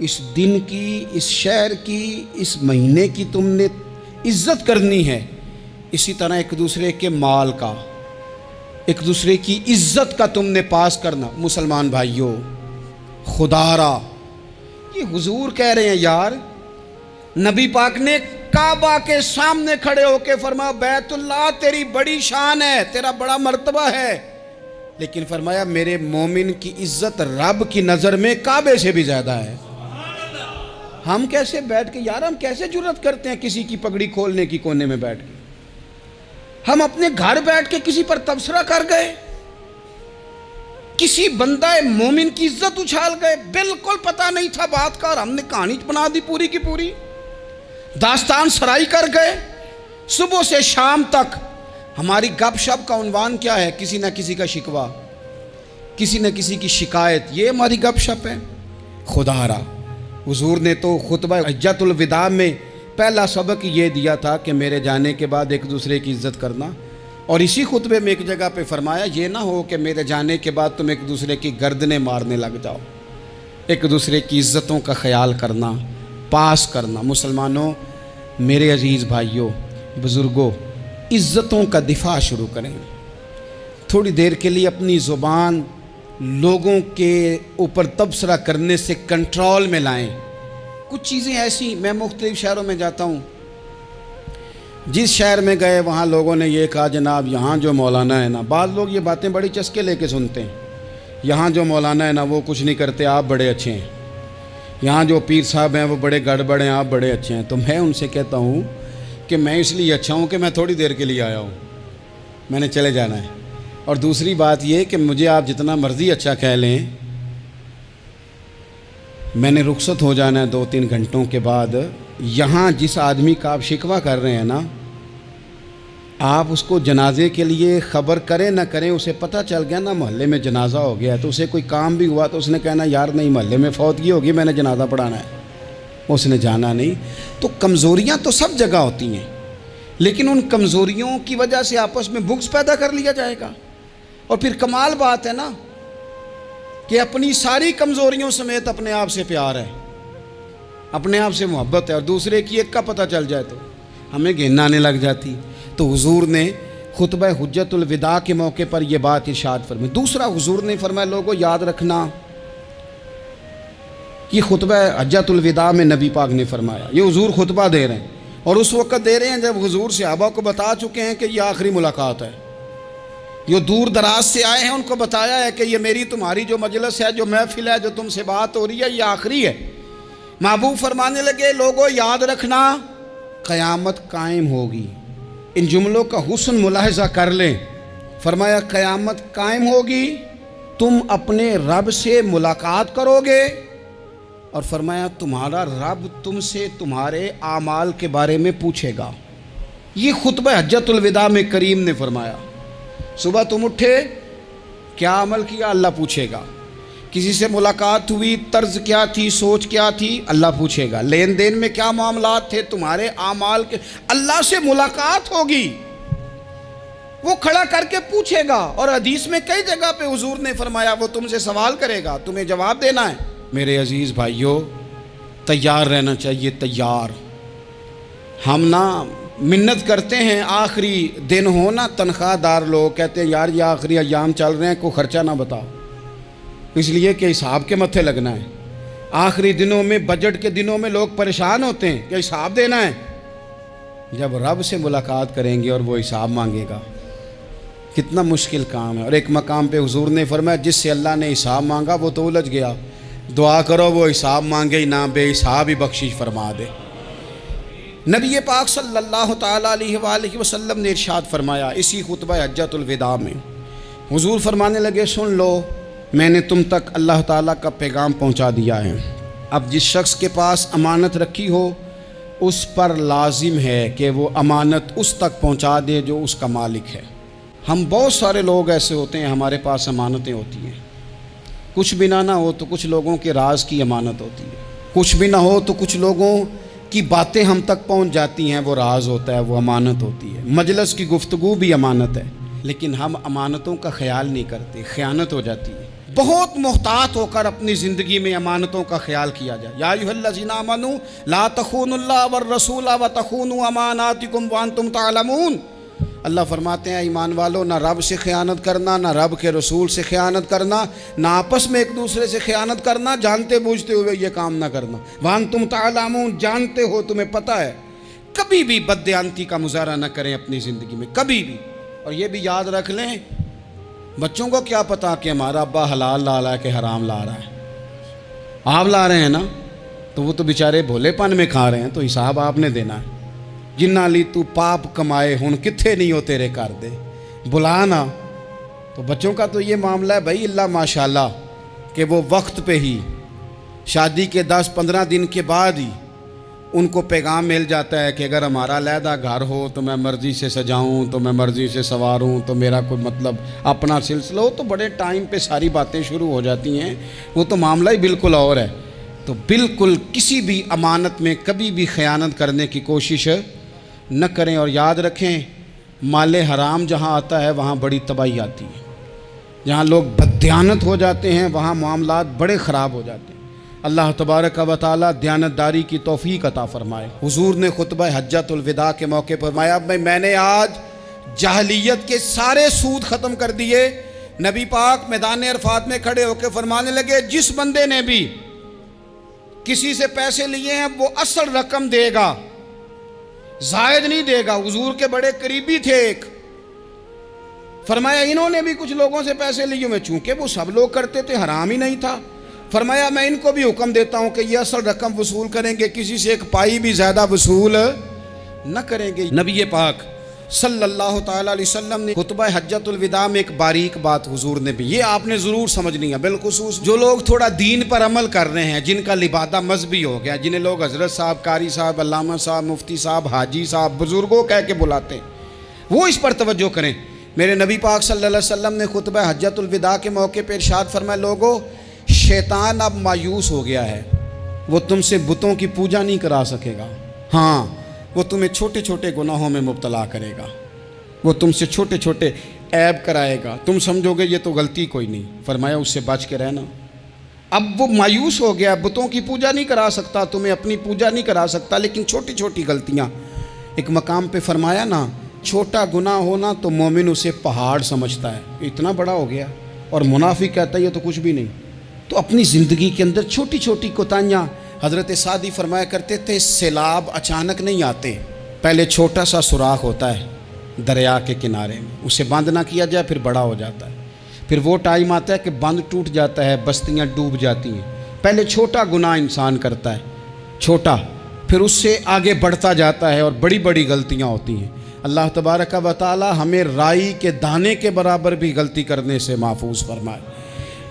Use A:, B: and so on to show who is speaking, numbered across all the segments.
A: اس دن کی، اس شہر کی، اس مہینے کی تم نے عزت کرنی ہے، اسی طرح ایک دوسرے کے مال کا، ایک دوسرے کی عزت کا تم نے پاس کرنا۔ مسلمان بھائیوں، خدا را یہ حضور کہہ رہے ہیں یار، نبی پاک نے کعبہ کے سامنے کھڑے ہو کے فرمایا بیت اللہ تیری بڑی شان ہے، تیرا بڑا مرتبہ ہے، لیکن فرمایا میرے مومن کی عزت رب کی نظر میں کعبے سے بھی زیادہ ہے۔ ہم کیسے بیٹھ کے یار، ہم کیسے جرأت کرتے ہیں کسی کی پگڑی کھولنے کی کونے میں بیٹھ کے؟ ہم اپنے گھر بیٹھ کے کسی پر تبصرہ کر گئے، کسی بندہ مومن کی عزت اچھال گئے، بالکل پتہ نہیں تھا بات کا اور ہم نے کہانی بنا دی پوری کی پوری، داستان سرائی کر گئے۔ صبح سے شام تک ہماری گپ شپ کا عنوان کیا ہے؟ کسی نہ کسی کا شکوہ، کسی نہ کسی کی شکایت، یہ ہماری گپ شپ ہے۔ خدا را حضور نے تو خطبہ حجۃ الوداع میں پہلا سبق یہ دیا تھا کہ میرے جانے کے بعد ایک دوسرے کی عزت کرنا، اور اسی خطبے میں ایک جگہ پہ فرمایا یہ نہ ہو کہ میرے جانے کے بعد تم ایک دوسرے کی گردنیں مارنے لگ جاؤ، ایک دوسرے کی عزتوں کا خیال کرنا، پاس کرنا۔ مسلمانوں، میرے عزیز بھائیوں، بزرگوں، عزتوں کا دفاع شروع کریں۔ تھوڑی دیر کے لیے اپنی زبان لوگوں کے اوپر تبصرہ کرنے سے کنٹرول میں لائیں۔ کچھ چیزیں ایسی، میں مختلف شہروں میں جاتا ہوں، جس شہر میں گئے وہاں لوگوں نے یہ کہا جناب یہاں جو مولانا ہے نا، بعض لوگ یہ باتیں بڑی چسکے لے کے سنتے ہیں، یہاں جو مولانا ہے نا وہ کچھ نہیں کرتے، آپ بڑے اچھے ہیں، یہاں جو پیر صاحب ہیں وہ بڑے گڑبڑ ہیں، آپ بڑے اچھے ہیں۔ تو میں ان سے کہتا ہوں کہ میں اس لیے اچھا ہوں کہ میں تھوڑی دیر کے لیے آیا ہوں، میں نے چلے جانا ہے۔ اور دوسری بات یہ کہ مجھے آپ جتنا مرضی اچھا کہہ لیں، میں نے رخصت ہو جانا ہے 2-3 گھنٹوں کے بعد۔ یہاں جس آدمی کا آپ شکوہ کر رہے ہیں نا، آپ اس کو جنازے کے لیے خبر کریں نہ کریں، اسے پتہ چل گیا نا محلے میں جنازہ ہو گیا، تو اسے کوئی کام بھی ہوا تو اس نے کہنا یار نہیں محلے میں فوتگی ہوگی، میں نے جنازہ پڑھانا ہے، اس نے جانا نہیں۔ تو کمزوریاں تو سب جگہ ہوتی ہیں، لیکن ان کمزوریوں کی وجہ سے آپس میں بغض پیدا کر لیا جائے گا، اور پھر کمال بات ہے نا کہ اپنی ساری کمزوریوں سمیت اپنے آپ سے پیار ہے، اپنے آپ سے محبت ہے، اور دوسرے کی ایک کا پتہ چل جائے تو ہمیں گھن آنے لگ جاتی۔ تو حضور نے خطبہ حجۃ الوداع کے موقع پر یہ بات ارشاد فرمائی۔ دوسرا حضور نے فرمایا لوگوں یاد رکھنا، یہ خطبہ حجۃ الوداع میں نبی پاک نے فرمایا، یہ حضور خطبہ دے رہے ہیں، اور اس وقت دے رہے ہیں جب حضور صحابہ کو بتا چکے ہیں کہ یہ آخری ملاقات ہے، جو دور دراز سے آئے ہیں ان کو بتایا ہے کہ یہ میری تمہاری جو مجلس ہے، جو محفل ہے، جو تم سے بات ہو رہی ہے، یہ آخری ہے۔ محبوب فرمانے لگے لوگوں یاد رکھنا قیامت قائم ہوگی۔ ان جملوں کا حسن ملاحظہ کر لیں۔ فرمایا قیامت قائم ہوگی، تم اپنے رب سے ملاقات کرو گے، اور فرمایا تمہارا رب تم سے تمہارے اعمال کے بارے میں پوچھے گا۔ یہ خطبہ حجۃ الوداع میں کریم نے فرمایا۔ صبح تم اٹھے، کیا عمل کیا؟ اللہ پوچھے گا۔ کسی سے ملاقات ہوئی، طرز کیا تھی، سوچ کیا تھی؟ اللہ پوچھے گا۔ لین دین میں کیا معاملات تھے، تمہارے اعمال کے، اللہ سے ملاقات ہوگی، وہ کھڑا کر کے پوچھے گا۔ اور حدیث میں کئی جگہ پہ حضور نے فرمایا وہ تم سے سوال کرے گا، تمہیں جواب دینا ہے۔ میرے عزیز بھائیوں، تیار رہنا چاہیے، تیار۔ ہم نا منت کرتے ہیں آخری دن ہو نا، تنخواہ دار لوگ کہتے ہیں یار یہ آخری ایام چل رہے ہیں، کوئی خرچہ نہ بتاؤ، اس لیے کہ حساب کے متھے لگنا ہے۔ آخری دنوں میں، بجٹ کے دنوں میں لوگ پریشان ہوتے ہیں کہ حساب دینا ہے۔ جب رب سے ملاقات کریں گے اور وہ حساب مانگے گا، کتنا مشکل کام ہے۔ اور ایک مقام پہ حضور نے فرمایا جس سے اللہ نے حساب مانگا وہ تو الجھ گیا، دعا کرو وہ حساب مانگے ہی نہ، بے حساب ہی بخشش فرما دے۔ نبی پاک صلی اللہ تعالیٰ علیہ وآلہ وسلم نے ارشاد فرمایا اسی خطبہ حجۃ الوداع میں، حضور فرمانے لگے سن لو، میں نے تم تک اللہ تعالیٰ کا پیغام پہنچا دیا ہے۔ اب جس شخص کے پاس امانت رکھی ہو اس پر لازم ہے کہ وہ امانت اس تک پہنچا دے جو اس کا مالک ہے۔ ہم بہت سارے لوگ ایسے ہوتے ہیں، ہمارے پاس امانتیں ہوتی ہیں، کچھ بھی نہ ہو تو کچھ لوگوں کے راز کی امانت ہوتی ہے، کچھ بھی نہ ہو تو کچھ لوگوں کی باتیں ہم تک پہنچ جاتی ہیں، وہ راز ہوتا ہے، وہ امانت ہوتی ہے۔ مجلس کی گفتگو بھی امانت ہے، لیکن ہم امانتوں کا خیال نہیں کرتے، خیانت ہو جاتی ہے۔ بہت محتاط ہو کر اپنی زندگی میں امانتوں کا خیال کیا جائے۔ یا ایھا الذین آمنوا لا تخونوا اللہ والرسول وتخونوا اماناتکم وانتم تعلمون۔ اللہ فرماتے ہیں ایمان والو، نہ رب سے خیانت کرنا، نہ رب کے رسول سے خیانت کرنا، نہ آپس میں ایک دوسرے سے خیانت کرنا، جانتے بوجھتے ہوئے یہ کام نہ کرنا۔ وانتم تعلمون، جانتے ہو، تمہیں پتہ ہے۔ کبھی بھی بددیانتی کا مظاہرہ نہ کریں اپنی زندگی میں، کبھی بھی۔ اور یہ بھی یاد رکھ لیں، بچوں کو کیا پتا کہ ہمارا ابا حلال لا رہا ہے کہ حرام لا رہا ہے؟ آپ لا رہے ہیں نا، تو وہ تو بیچارے بھولے پن میں کھا رہے ہیں، تو حساب آپ نے دینا ہے۔ جنہ لی تو پاپ کمائے ہن کتھے نہیں ہو تیرے کر دے، بلا نا۔ تو بچوں کا تو یہ معاملہ ہے بھائی، اللہ ماشاءاللہ کہ وہ وقت پہ ہی شادی کے 10-15 دن کے بعد ہی ان کو پیغام مل جاتا ہے کہ اگر ہمارا علیحدہ گھر ہو تو میں مرضی سے سجاؤں، تو میں مرضی سے سنواروں، تو میرا کوئی مطلب اپنا سلسلہ ہو، تو بڑے ٹائم پہ ساری باتیں شروع ہو جاتی ہیں۔ وہ تو معاملہ ہی بالکل اور ہے۔ تو بالکل کسی بھی امانت میں کبھی بھی خیانت کرنے کی کوشش نہ کریں، اور یاد رکھیں مال حرام جہاں آتا ہے وہاں بڑی تباہی آتی ہے۔ جہاں لوگ بددیانت ہو جاتے ہیں وہاں معاملات بڑے خراب ہو جاتے ہیں۔ اللہ تبارک و تعالیٰ دیانتداری کی توفیق عطا فرمائے۔ حضور نے خطبہ حجۃ الوداع کے موقع پر فرمایا، میں نے آج جاہلیت کے سارے سود ختم کر دیے۔ نبی پاک میدان عرفات میں کھڑے ہو کے فرمانے لگے، جس بندے نے بھی کسی سے پیسے لیے ہیں وہ اصل رقم دے گا، زائد نہیں دے گا۔ حضور کے بڑے قریبی تھے ایک، فرمایا انہوں نے بھی کچھ لوگوں سے پیسے لیے ہوئے، چونکہ وہ سب لوگ کرتے تھے، حرام ہی نہیں تھا۔ فرمایا میں ان کو بھی حکم دیتا ہوں کہ یہ اصل رقم وصول کریں گے، کسی سے ایک پائی بھی زیادہ وصول نہ کریں گے۔ نبی پاک صلی اللہ تعالیٰ علیہ وسلم نے خطبہ حجۃ الوداع میں ایک باریک بات حضور نے بھی، یہ آپ نے ضرور سمجھنی ہے، بالخصوص جو لوگ تھوڑا دین پر عمل کر رہے ہیں، جن کا لبادہ مذہبی ہو گیا، جنہیں لوگ حضرت صاحب، قاری صاحب، علامہ صاحب، مفتی صاحب، حاجی صاحب، بزرگوں کہہ کے بلاتے ہیں، وہ اس پر توجہ کریں۔ میرے نبی پاک صلی اللہ علیہ وسلم نے خطبہ حجۃ الوداع کے موقع پہ ارشاد فرمایا، لوگوں شیطان اب مایوس ہو گیا ہے، وہ تم سے بتوں کی پوجا نہیں کرا سکے گا، ہاں وہ تمہیں چھوٹے چھوٹے گناہوں میں مبتلا کرے گا، وہ تم سے چھوٹے چھوٹے عیب کرائے گا، تم سمجھو گے یہ تو غلطی کوئی نہیں، فرمایا اس سے بچ کے رہنا۔ اب وہ مایوس ہو گیا، بتوں کی پوجا نہیں کرا سکتا، تمہیں اپنی پوجا نہیں کرا سکتا، لیکن چھوٹی چھوٹی غلطیاں، ایک مقام پہ فرمایا نا، چھوٹا گناہ ہونا تو مومن اسے پہاڑ سمجھتا ہے، اتنا بڑا ہو گیا، اور منافق کہتا ہے یہ تو کچھ بھی نہیں۔ تو اپنی زندگی کے اندر چھوٹی چھوٹی کوتاہیاں، حضرت سعدی فرمایا کرتے تھے سیلاب اچانک نہیں آتے، پہلے چھوٹا سا سوراخ ہوتا ہے دریا کے کنارے میں، اسے بند نہ کیا جائے پھر بڑا ہو جاتا ہے، پھر وہ ٹائم آتا ہے کہ بند ٹوٹ جاتا ہے، بستیاں ڈوب جاتی ہیں۔ پہلے چھوٹا گناہ انسان کرتا ہے، چھوٹا، پھر اس سے آگے بڑھتا جاتا ہے اور بڑی بڑی غلطیاں ہوتی ہیں۔ اللہ تبارک و تعالی ہمیں رائی کے دانے کے برابر بھی غلطی کرنے سے محفوظ فرمائے۔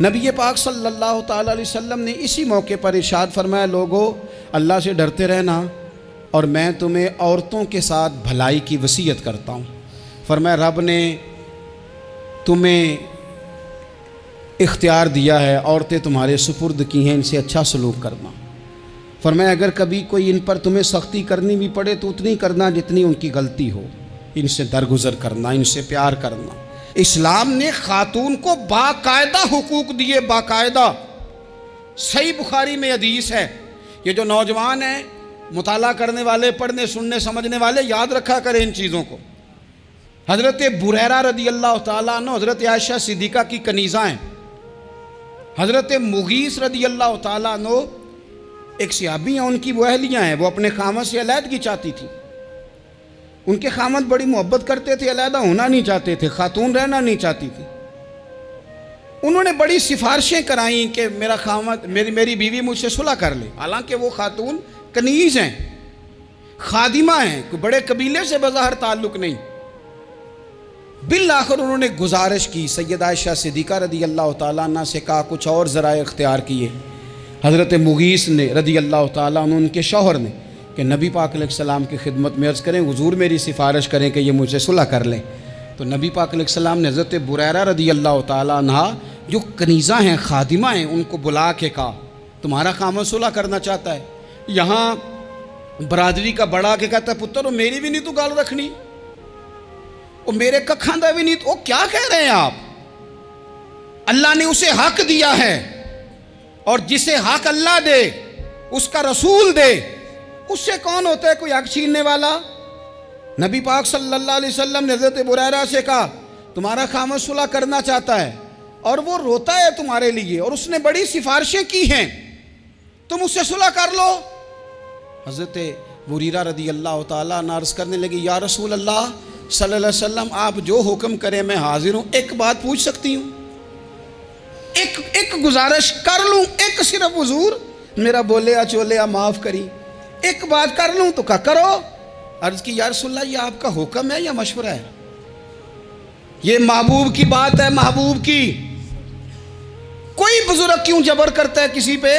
A: نبی پاک صلی اللہ تعالیٰ علیہ وسلم نے اسی موقع پر ارشاد فرمایا، لوگوں اللہ سے ڈرتے رہنا، اور میں تمہیں عورتوں کے ساتھ بھلائی کی وصیت کرتا ہوں۔ فرمایا رب نے تمہیں اختیار دیا ہے، عورتیں تمہارے سپرد کی ہیں، ان سے اچھا سلوک کرنا۔ فرمایا اگر کبھی کوئی ان پر تمہیں سختی کرنی بھی پڑے تو اتنی کرنا جتنی ان کی غلطی ہو، ان سے درگزر کرنا، ان سے پیار کرنا۔ اسلام نے خاتون کو باقاعدہ حقوق دیے، باقاعدہ۔ صحیح بخاری میں حدیث ہے، یہ جو نوجوان ہیں، مطالعہ کرنے والے، پڑھنے سننے سمجھنے والے، یاد رکھا کریں ان چیزوں کو۔ حضرت بریرہ رضی اللہ تعالیٰ عنہ حضرت عائشہ صدیقہ کی کنیزہ ہیں۔ حضرت مغیث رضی اللہ تعالیٰ عنہ ایک صحابی ہیں، ان کی وہ اہلیہ ہیں، وہ اپنے خامد سے علیحدگی چاہتی تھی۔ ان کے خامد بڑی محبت کرتے تھے، علیحدہ ہونا نہیں چاہتے تھے، خاتون رہنا نہیں چاہتی تھی۔ انہوں نے بڑی سفارشیں کرائیں کہ میرا خامد، میری بیوی مجھ سے صلح کر لے، حالانکہ وہ خاتون کنیز ہیں، خادمہ ہیں، کوئی بڑے قبیلے سے بظاہر تعلق نہیں۔ بالآخر انہوں نے گزارش کی، سیدہ عائشہ صدیقہ رضی اللہ تعالیٰ عنہ سے کہا، کچھ اور ذرائع اختیار کیے۔ حضرت مغیث نے رضی اللہ تعالیٰ عنہ، ان کے شوہر نے، کہ نبی پاک علیہ السلام کی خدمت میں عرض کریں، حضور میری سفارش کریں کہ یہ مجھ سے صلح کر لیں۔ تو نبی پاک علیہ السلام نے حضرت بریرہ رضی اللہ تعالیٰ عنہ جو کنیزہ ہیں، خادمہ ہیں، ان کو بلا کے کہا تمہارا خامد صلح کرنا چاہتا ہے۔ یہاں برادری کا بڑا کے کہتا ہے، پتر میری بھی نہیں تو گال رکھنی، اور میرے ککھاں دا بھی نہیں تو، کیا کہہ رہے ہیں آپ؟ اللہ نے اسے حق دیا ہے، اور جسے حق اللہ دے اس کا رسول دے، اس سے کون ہوتا ہے کوئی حق چھیننے والا؟ نبی پاک صلی اللہ علیہ وسلم نے حضرت بریرہ سے کہا تمہارا خامد صلح کرنا چاہتا ہے اور وہ روتا ہے تمہارے لیے، اور اس نے بڑی سفارشیں کی ہیں، تم اس سے صلح کر لو۔ حضرت بریرہ رضی اللہ تعالیٰ عنہ عرض کرنے لگی یا رسول اللہ صلی اللہ علیہ وسلم آپ جو حکم کریں میں حاضر ہوں، ایک بات پوچھ سکتی ہوں؟ ایک گزارش کر لوں؟ ایک صرف حضور میرا بولیا چولیا معاف کری، ایک بات کر لوں؟ تو کہا کرو۔ عرض کی یا رسول اللہ یہ آپ کا حکم ہے یا مشورہ ہے؟ یہ محبوب کی بات ہے، محبوب کی۔ کوئی بزرگ کیوں جبر کرتا ہے کسی پہ؟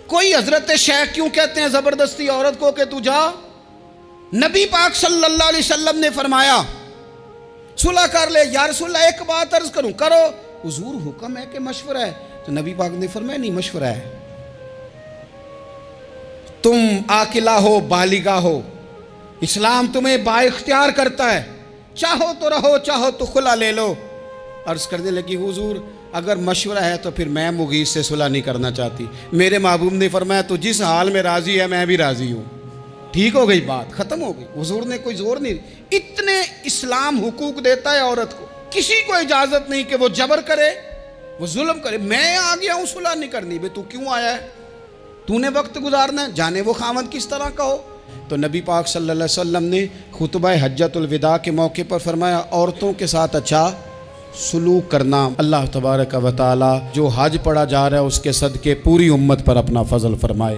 A: کوئی حضرت شیخ کیوں کہتے ہیں زبردستی عورت کو کہ تو جا؟ نبی پاک صلی اللہ علیہ وسلم نے فرمایا صلح کر لے۔ یا رسول اللہ ایک بات عرض کروں؟ کرو۔ حضور حکم ہے کہ مشورہ ہے؟ تو نبی پاک نے فرمایا نہیں، مشورہ ہے۔ تم عاقلہ ہو، بالغہ ہو، اسلام تمہیں با اختیار کرتا ہے، چاہو تو رہو، چاہو تو خلا لے لو۔ عرض کرنے لگی حضور اگر مشورہ ہے تو پھر میں مغیث سے صلح نہیں کرنا چاہتی۔ میرے محبوب نے فرمایا تو جس حال میں راضی ہے میں بھی راضی ہوں۔ ٹھیک ہو گئی بات، ختم ہو گئی۔ حضور نے کوئی زور نہیں، اتنے اسلام حقوق دیتا ہے عورت کو، کسی کو اجازت نہیں کہ وہ جبر کرے، وہ ظلم کرے۔ میں آ گیا ہوں صلح نہیں کرنی، بے تو کیوں آیا ہے؟ تو نے وقت گزارنا ہے، جانے وہ خامد کس طرح کا ہو۔ تو نبی پاک صلی اللہ علیہ وسلم نے خطبہ حجۃ الوداع کے موقع پر فرمایا عورتوں کے ساتھ اچھا سلوک کرنا۔ اللہ تبارک و تعالی جو حج پڑھا جا رہا ہے اس کے صدقے پوری امت پر اپنا فضل فرمائے۔